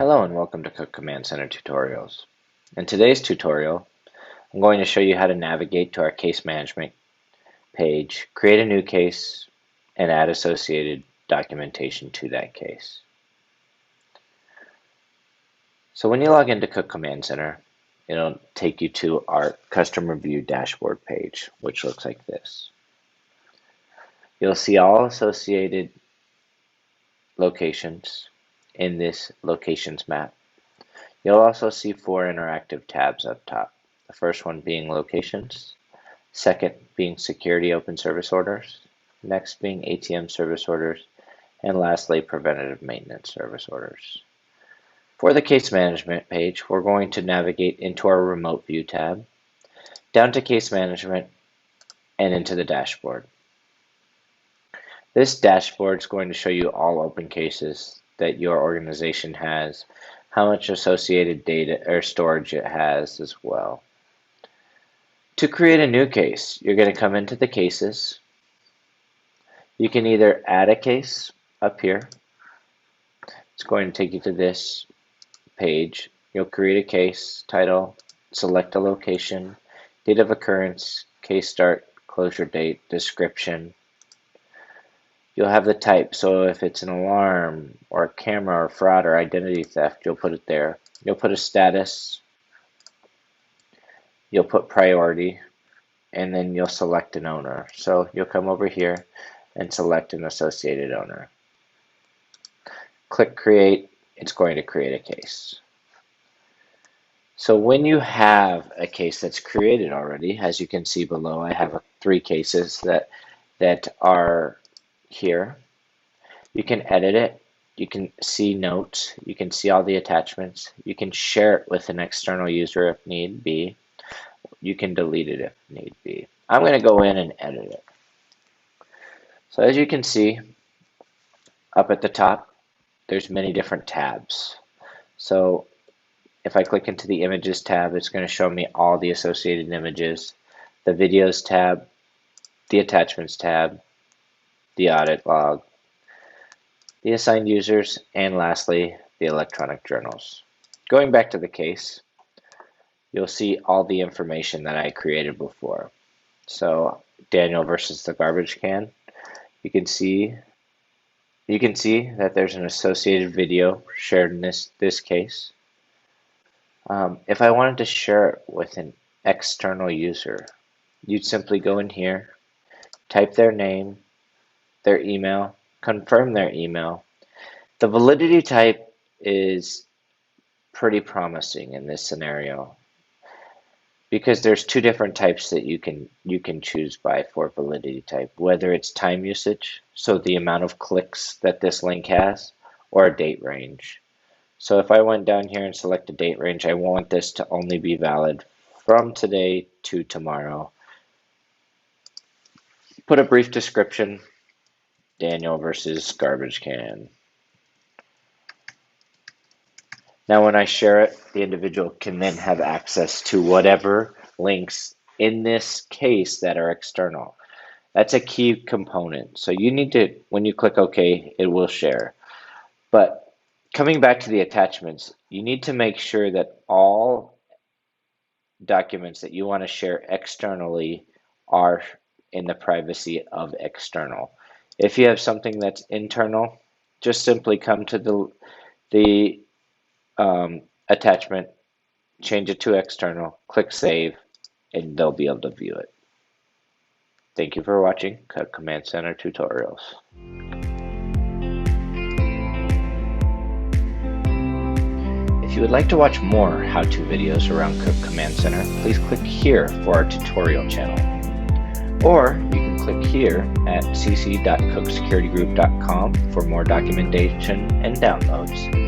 Hello and welcome to Cook Command Center Tutorials. In today's tutorial, I'm going to show you how to navigate to our case management page, create a new case, and add associated documentation to that case. So when you log into Cook Command Center, it'll take you to our Customer View dashboard page, which looks like this. You'll see all associated locations in this locations map. You'll also see 4 interactive tabs up top. The first one being locations, second being security open service orders, next being ATM service orders, and lastly preventative maintenance service orders. For the case management page, we're going to navigate into our remote view tab, down to case management, and into the dashboard. This dashboard is going to show you all open cases that your organization has, how much associated data or storage it has as well. To create a new case, you're going to come into the cases. You can either add a case up here. It's going to take you to this page. You'll create a case, title, select a location, date of occurrence, case start, closure date, description. You'll have the type, so if it's an alarm or a camera or fraud or identity theft, you'll put it there. You'll put a status, you'll put priority, and then you'll select an owner. So you'll come over here and select an associated owner. Click create, it's going to create a case. So when you have a case that's created already, as you can see below, I have 3 cases that are here. You can edit it, you can see notes, you can see all the attachments, you can share it with an external user if need be, you can delete it if need be. I'm going to go in and edit it. So as you can see, up at the top, there's many different tabs. So if I click into the images tab, it's going to show me all the associated images, the videos tab, the attachments tab, the audit log, the assigned users, and lastly, the electronic journals. Going back to the case, you'll see all the information that I created before. So Daniel versus the garbage can. You can see that there's an associated video shared in this case. If I wanted to share it with an external user, you'd simply go in here, type their name, their email, confirm their email. The validity type is pretty promising in this scenario because there's 2 different types that you can choose by for validity type, whether it's time usage, so the amount of clicks that this link has, or a date range. So if I went down here and select a date range, I want this to only be valid from today to tomorrow. Put a brief description. Daniel versus garbage can. Now when I share it, the individual can then have access to whatever links in this case that are external. That's a key component. So you need to, when you click OK, it will share. But coming back to the attachments, you need to make sure that all documents that you want to share externally are in the privacy of external. If you have something that's internal, just simply come to the attachment, change it to external, click save, and they'll be able to view it. Thank you for watching Cook Command Center Tutorials. If you would like to watch more how-to videos around Cook Command Center, please click here for our tutorial channel. Or you can click here at cc.cooksecurity.group.com for more documentation and downloads.